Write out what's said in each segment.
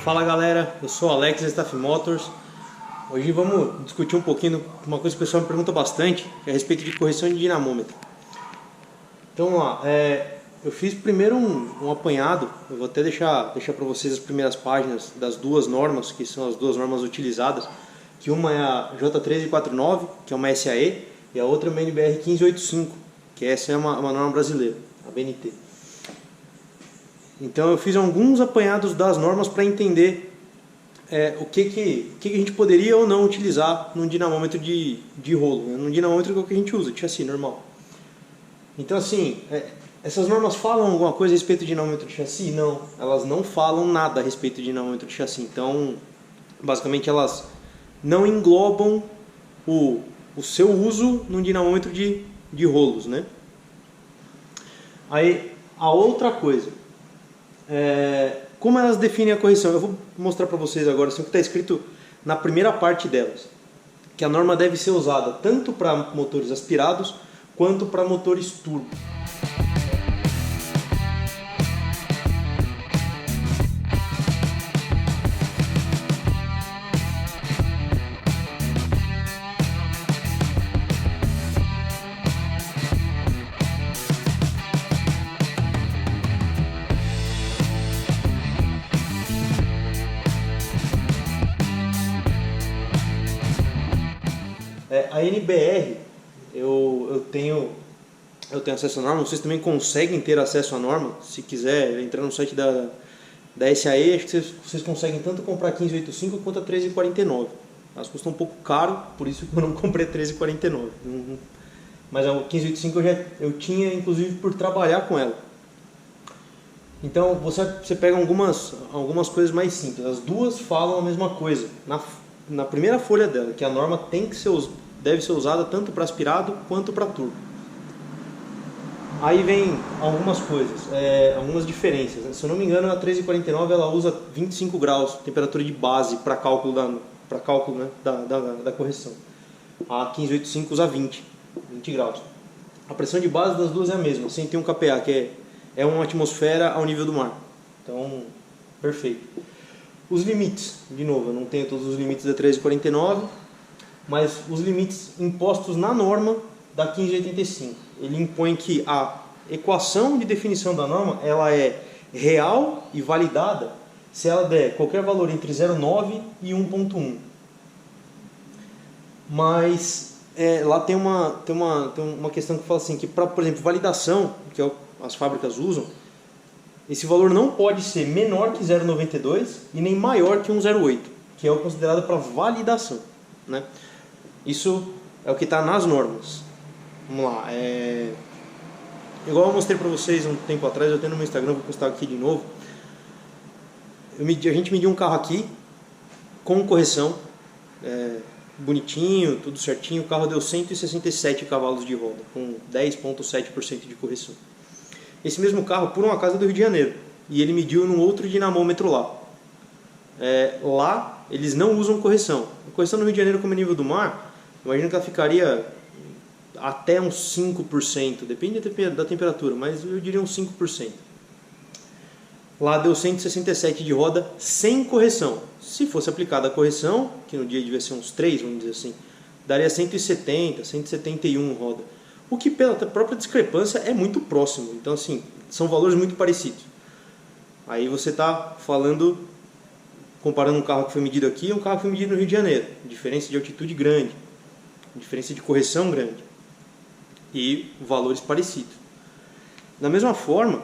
Fala galera, eu sou o Alex da Staff Motors. Hoje vamos discutir um pouquinho uma coisa que o pessoal me pergunta bastante, que é a respeito de correção de dinamômetro. Então vamos lá, eu fiz primeiro um apanhado, eu vou até deixar para vocês as primeiras páginas das duas normas, que são as duas normas utilizadas, que uma é a J1349, que é uma SAE, e a outra é uma NBR 1585, que essa é uma norma brasileira, a BNT. Então eu fiz alguns apanhados das normas para entender o que a gente poderia ou não utilizar num dinamômetro de rolo, né? Num dinamômetro que é o que a gente usa, de chassi normal. Então assim, essas normas falam alguma coisa a respeito de dinamômetro de chassi? Não, elas não falam nada a respeito de dinamômetro de chassi. Então, basicamente elas não englobam o seu uso num dinamômetro de rolos, né? Aí, a outra coisa, como elas definem a correção? Eu vou mostrar para vocês agora assim, o que está escrito na primeira parte delas, que a norma deve ser usada tanto para motores aspirados quanto para motores turbo. A NBR, eu tenho acesso à norma, vocês também conseguem ter acesso à norma, se quiser entrar no site da SAE, acho que vocês conseguem tanto comprar 1585 quanto a 1349. Elas custam um pouco caro, por isso que eu não comprei a 1349. Mas a 1585 eu tinha, inclusive, por trabalhar com ela. Então você pega algumas coisas mais simples, as duas falam a mesma coisa. Na primeira folha dela, que a norma deve ser usada tanto para aspirado quanto para turbo. Aí vem algumas coisas, algumas diferenças, né? Se eu não me engano, a 1349 ela usa 25 graus, temperatura de base para cálculo, né, da correção. A 1585 usa 20 graus. A pressão de base das duas é a mesma, 101 kPa, que é uma atmosfera ao nível do mar. Então, perfeito. Os limites, de novo, eu não tenho todos os limites da 1349, mas os limites impostos na norma da 1585. Ele impõe que a equação de definição da norma ela é real e validada se ela der qualquer valor entre 0,9 e 1,1. Mas lá tem uma questão que fala assim, que para, por exemplo, validação, que as fábricas usam, esse valor não pode ser menor que 0,92 e nem maior que 1,08, que é o considerado para validação, né? Isso é o que está nas normas. Vamos lá. Igual eu mostrei para vocês um tempo atrás, eu tenho no meu Instagram, vou postar aqui de novo. A gente mediu um carro aqui com correção, bonitinho, tudo certinho. O carro deu 167 cavalos de roda, com 10,7% de correção. Esse mesmo carro, por uma acaso, é do Rio de Janeiro, e ele mediu num outro dinamômetro lá. Lá eles não usam correção. A correção no Rio de Janeiro, como é nível do mar, imagino que ela ficaria até uns 5%, depende da temperatura, mas eu diria uns 5%. Lá deu 167 de roda sem correção. Se fosse aplicada a correção, que no dia devia ser uns 3, vamos dizer assim, daria 170, 171 roda. O que pela própria discrepância é muito próximo. Então assim, são valores muito parecidos. Aí você está comparando um carro que foi medido aqui e um carro que foi medido no Rio de Janeiro. Diferença de altitude grande, diferença de correção grande e valores parecidos. Da mesma forma,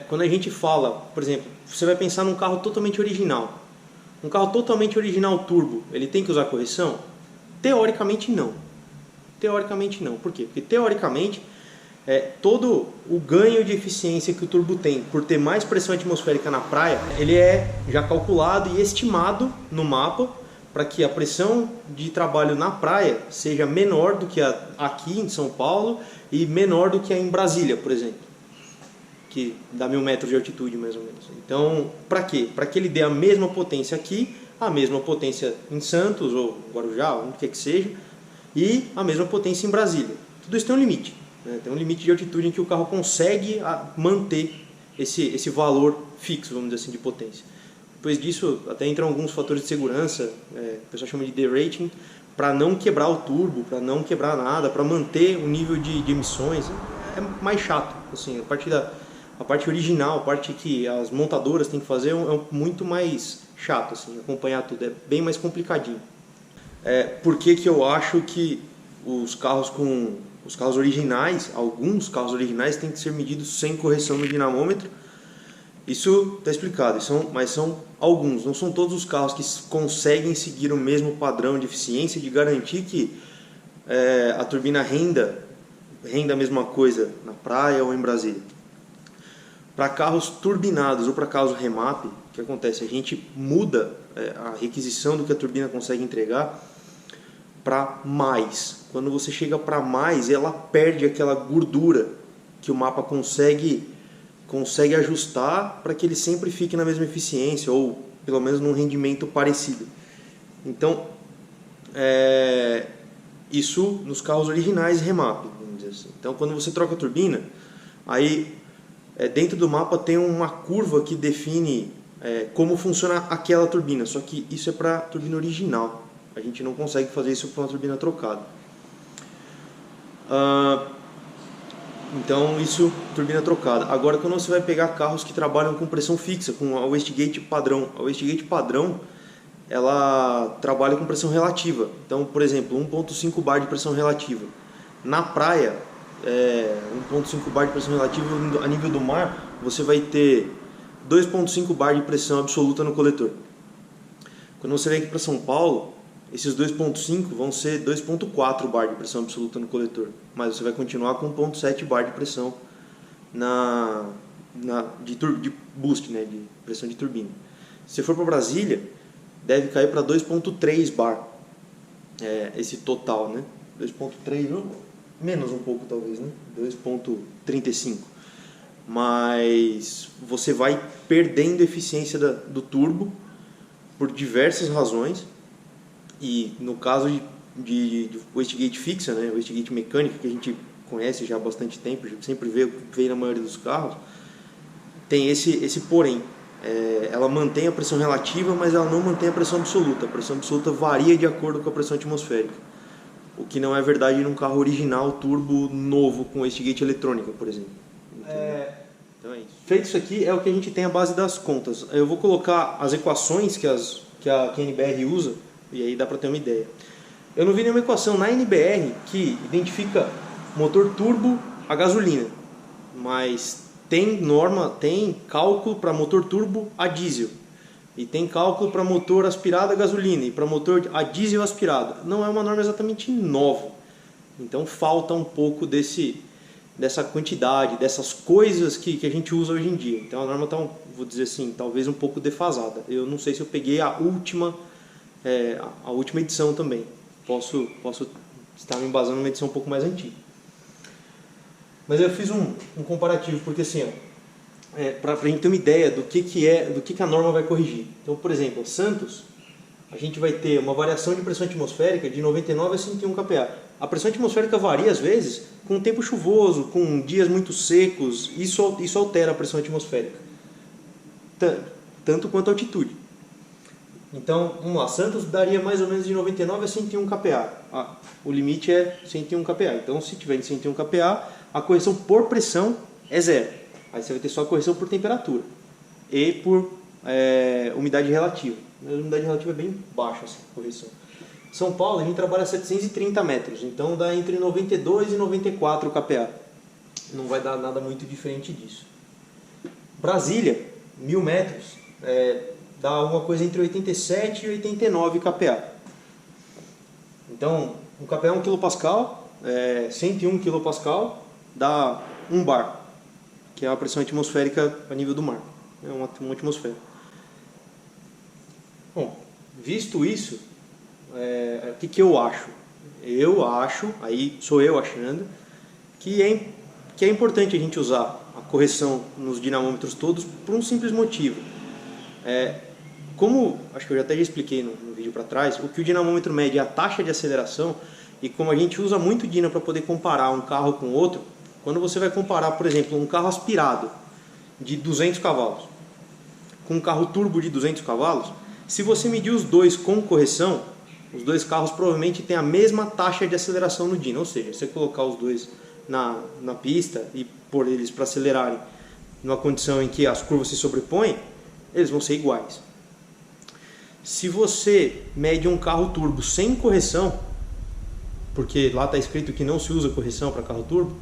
quando a gente fala, por exemplo, você vai pensar num carro totalmente original. Um carro totalmente original turbo, ele tem que usar correção? Teoricamente não. Teoricamente não. Por quê? Porque teoricamente todo o ganho de eficiência que o turbo tem por ter mais pressão atmosférica na praia, ele é já calculado e estimado no mapa para que a pressão de trabalho na praia seja menor do que aqui em São Paulo e menor do que em Brasília, por exemplo, que dá 1000 metros de altitude mais ou menos. Então, para quê? Para que ele dê a mesma potência aqui, a mesma potência em Santos ou Guarujá, onde quer que seja, e a mesma potência em Brasília. Tudo isso tem um limite, né? Tem um limite de altitude em que o carro consegue manter esse valor fixo, vamos dizer assim, de potência. Depois disso, até entram alguns fatores de segurança, o pessoal chama de derating, para não quebrar o turbo, para não quebrar nada, para manter o nível de emissões. É mais chato, assim, a parte original, a parte que as montadoras têm que fazer é muito mais chato, assim, acompanhar tudo, é bem mais complicadinho. Por que eu acho que os carros originais, alguns carros originais têm que ser medidos sem correção no dinamômetro? Isso está explicado, mas são alguns, não são todos os carros que conseguem seguir o mesmo padrão de eficiência, de garantir que a turbina renda a mesma coisa na praia ou em Brasília. Para carros turbinados ou para carros remap, o que acontece? A gente muda a requisição do que a turbina consegue entregar para mais. Quando você chega para mais, ela perde aquela gordura que o mapa consegue ajustar para que ele sempre fique na mesma eficiência ou pelo menos num rendimento parecido. Então, isso nos carros originais remap, vamos dizer assim. Então, quando você troca a turbina, aí dentro do mapa tem uma curva que define como funciona aquela turbina, só que isso é para a turbina original. A gente não consegue fazer isso para uma turbina trocada. Então, isso, turbina trocada. Agora, quando você vai pegar carros que trabalham com pressão fixa, com a wastegate padrão. A wastegate padrão, ela trabalha com pressão relativa. Então, por exemplo, 1.5 bar de pressão relativa. Na praia, 1.5 bar de pressão relativa a nível do mar, você vai ter 2.5 bar de pressão absoluta no coletor. Quando você vem aqui para São Paulo, esses 2.5 vão ser 2.4 bar de pressão absoluta no coletor, mas você vai continuar com 1.7 bar de pressão de boost, né, de pressão de turbina. Se você for para Brasília, deve cair para 2.3 bar, esse total, né? 2.3, menos um pouco talvez, né? 2.35. Mas você vai perdendo eficiência do turbo por diversas razões. E no caso de wastegate fixa, né, wastegate mecânica, que a gente conhece já há bastante tempo, a gente sempre vê na maioria dos carros, tem esse porém. Ela mantém a pressão relativa, mas ela não mantém a pressão absoluta. A pressão absoluta varia de acordo com a pressão atmosférica. O que não é verdade num carro original, turbo novo, com wastegate eletrônica, por exemplo. Então é isso. Feito isso aqui, é o que a gente tem a base das contas. Eu vou colocar as equações que a NBR usa, e aí dá para ter uma ideia. Eu não vi nenhuma equação na NBR que identifica motor turbo a gasolina, mas tem cálculo para motor turbo a diesel, e tem cálculo para motor aspirado a gasolina e para motor a diesel aspirado. Não é uma norma exatamente nova, então falta um pouco dessa quantidade, dessas coisas que a gente usa hoje em dia. Então a norma está, vou dizer assim, talvez um pouco defasada. Eu não sei se eu peguei a última edição também. Posso estar me embasando numa edição um pouco mais antiga. Mas eu fiz um comparativo, porque assim, para a gente ter uma ideia do que a norma vai corrigir. Então, por exemplo, Santos, a gente vai ter uma variação de pressão atmosférica de 99 a 101 kPa. A pressão atmosférica varia às vezes com o tempo chuvoso, com dias muito secos. Isso altera a pressão atmosférica, tanto quanto a altitude. Então, vamos lá, Santos daria mais ou menos de 99 a 101 kPa. O limite é 101 kPa. Então, se tiver em 101 kPa, a correção por pressão é zero. Aí você vai ter só a correção por temperatura e por umidade relativa. A umidade relativa é bem baixa essa correção. São Paulo, a gente trabalha a 730 metros, então dá entre 92 e 94 kPa. Não vai dar nada muito diferente disso. Brasília, 1000 metros, dá alguma coisa entre 87 e 89 kPa. Então, um kPa é 1 kPa, 101 kPa dá 1 bar, que é a pressão atmosférica a nível do mar. É uma atmosfera. Bom, visto isso, o que eu acho? Eu acho, aí sou eu achando, que é importante a gente usar a correção nos dinamômetros todos por um simples motivo. Como acho que eu até já expliquei no vídeo para trás, o que o dinamômetro mede é a taxa de aceleração, e como a gente usa muito dina para poder comparar um carro com outro, quando você vai comparar, por exemplo, um carro aspirado de 200 cavalos com com um carro turbo de 200 cavalos, se você medir os dois com correção, os dois carros provavelmente têm a mesma taxa de aceleração no dyno, ou seja, se você colocar os dois na pista e pôr eles para acelerarem numa condição em que as curvas se sobrepõem, eles vão ser iguais. Se você mede um carro turbo sem correção, porque lá está escrito que não se usa correção para carro turbo,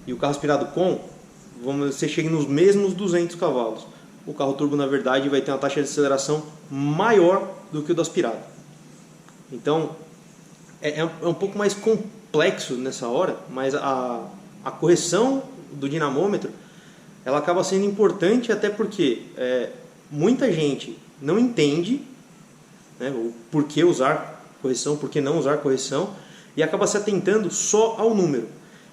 e o carro aspirado com, você chega nos mesmos 200 cavalos. O carro turbo, na verdade, vai ter uma taxa de aceleração maior do que o do aspirado. Então, é um pouco mais complexo nessa hora, mas a correção do dinamômetro ela acaba sendo importante até porque muita gente não entende, né, o porquê usar correção, por que não usar correção, e acaba se atentando só ao número.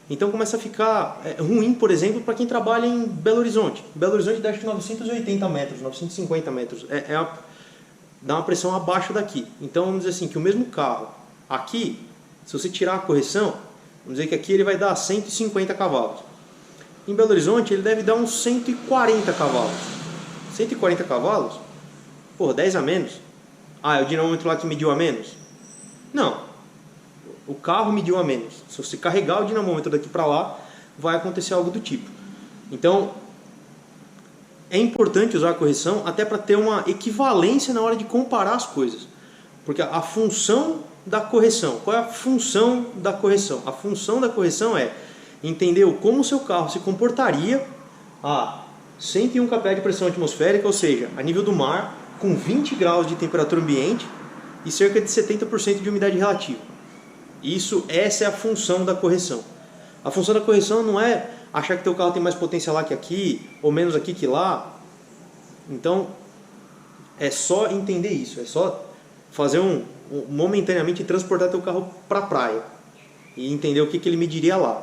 Então começa a ficar ruim, por exemplo, para quem trabalha em Belo Horizonte. Belo Horizonte dá acho que 980 metros, 950 metros. Dá uma pressão abaixo daqui. Então vamos dizer assim, que o mesmo carro aqui, se você tirar a correção, vamos dizer que aqui ele vai dar 150 cavalos. Em Belo Horizonte ele deve dar uns 140 cavalos. 140 cavalos? Porra, 10 a menos. Ah, é o dinamômetro lá que mediu a menos? Não. O carro mediu a menos. Se você carregar o dinamômetro daqui para lá, vai acontecer algo do tipo. Então, é importante usar a correção até para ter uma equivalência na hora de comparar as coisas. Porque a função da correção, qual é a função da correção? A função da correção é entender como o seu carro se comportaria a 101 kPa de pressão atmosférica, ou seja, a nível do mar, com 20 graus de temperatura ambiente e cerca de 70% de umidade relativa. Essa é a função da correção. A função da correção não é achar que teu carro tem mais potência lá que aqui, ou menos aqui que lá. Então, é só entender isso. É só fazer momentaneamente transportar teu carro para a praia e entender o que ele mediria lá.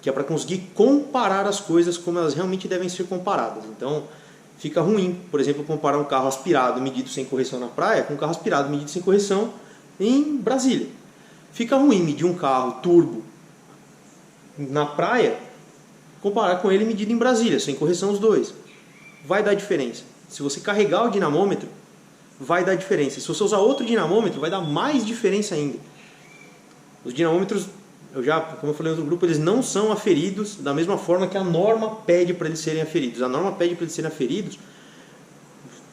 Que é para conseguir comparar as coisas como elas realmente devem ser comparadas. Então, fica ruim, por exemplo, comparar um carro aspirado medido sem correção na praia com um carro aspirado medido sem correção em Brasília. Fica ruim medir um carro turbo na praia, comparar com ele medido em Brasília, sem correção os dois. Vai dar diferença. Se você carregar o dinamômetro, vai dar diferença. Se você usar outro dinamômetro, vai dar mais diferença ainda. Os dinamômetros, como eu falei no outro grupo, eles não são aferidos da mesma forma que a norma pede para eles serem aferidos. A norma pede para eles serem aferidos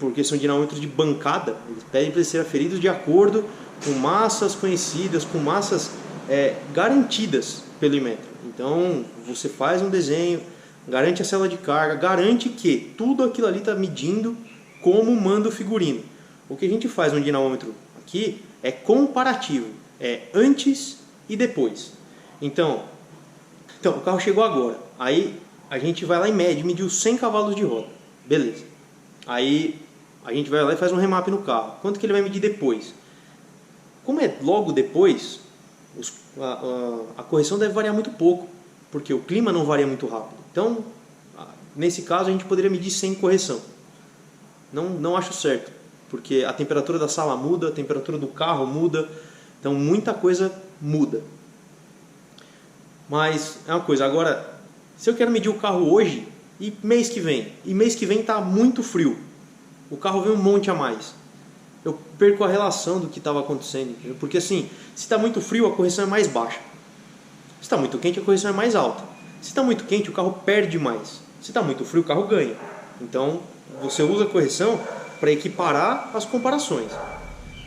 porque são dinamômetros de bancada, eles pedem para eles serem aferidos de acordo com massas conhecidas, com massas garantidas pelo Inmetro. Então você faz um desenho, garante a célula de carga, garante que tudo aquilo ali está medindo como manda o figurino. O que a gente faz no dinamômetro aqui é comparativo, é antes e depois. Então o carro chegou agora, aí a gente vai lá e mediu 100 cavalos de roda, beleza. Aí a gente vai lá e faz um remap no carro. Quanto que ele vai medir depois? Como é logo depois, a correção deve variar muito pouco, porque o clima não varia muito rápido. Então, nesse caso, a gente poderia medir sem correção. Não acho certo, porque a temperatura da sala muda, a temperatura do carro muda, então muita coisa muda. Mas é uma coisa, agora, se eu quero medir o carro hoje e mês que vem está muito frio, o carro vem um monte a mais, eu perco a relação do que estava acontecendo, porque assim, se está muito frio, a correção é mais baixa, se está muito quente, a correção é mais alta, se está muito quente, o carro perde mais, se está muito frio, o carro ganha. Então você usa a correção para equiparar as comparações,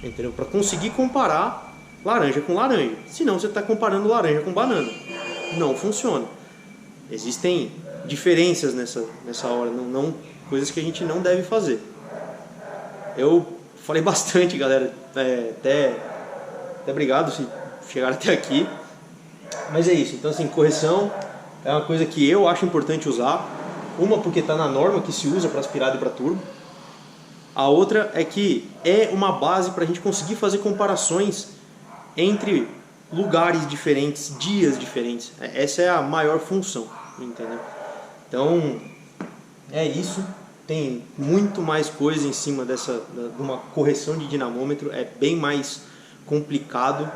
entendeu? Para conseguir comparar laranja com laranja, senão você está comparando laranja com banana, não funciona. Existem diferenças nessa hora, coisas que a gente não deve fazer. Eu falei bastante, galera, até obrigado se chegaram até aqui, mas é isso. Então assim, correção é uma coisa que eu acho importante usar, uma porque está na norma que se usa para aspirado e para turbo, a outra é que é uma base para a gente conseguir fazer comparações entre lugares diferentes, dias diferentes. Essa é a maior função, entendeu? Então é isso. Tem muito mais coisa em cima de uma correção de dinamômetro, é bem mais complicado.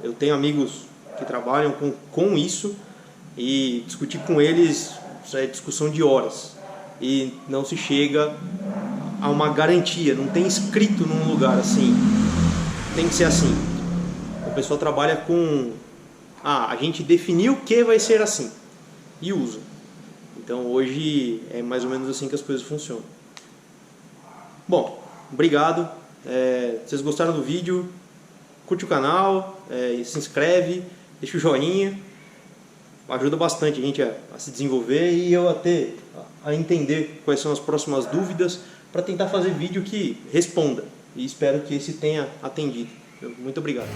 Eu tenho amigos que trabalham com isso e discutir com eles, isso é discussão de horas. e não se chega a uma garantia, não tem escrito num lugar assim, tem que ser assim. O pessoal trabalha com, a gente definiu que vai ser assim, e usa. Então hoje é mais ou menos assim que as coisas funcionam. Bom, obrigado. Se vocês gostaram do vídeo, curte o canal, se inscreve, deixa o joinha. Ajuda bastante a gente a se desenvolver e eu a entender quais são as próximas dúvidas para tentar fazer vídeo que responda. E espero que esse tenha atendido. Muito obrigado.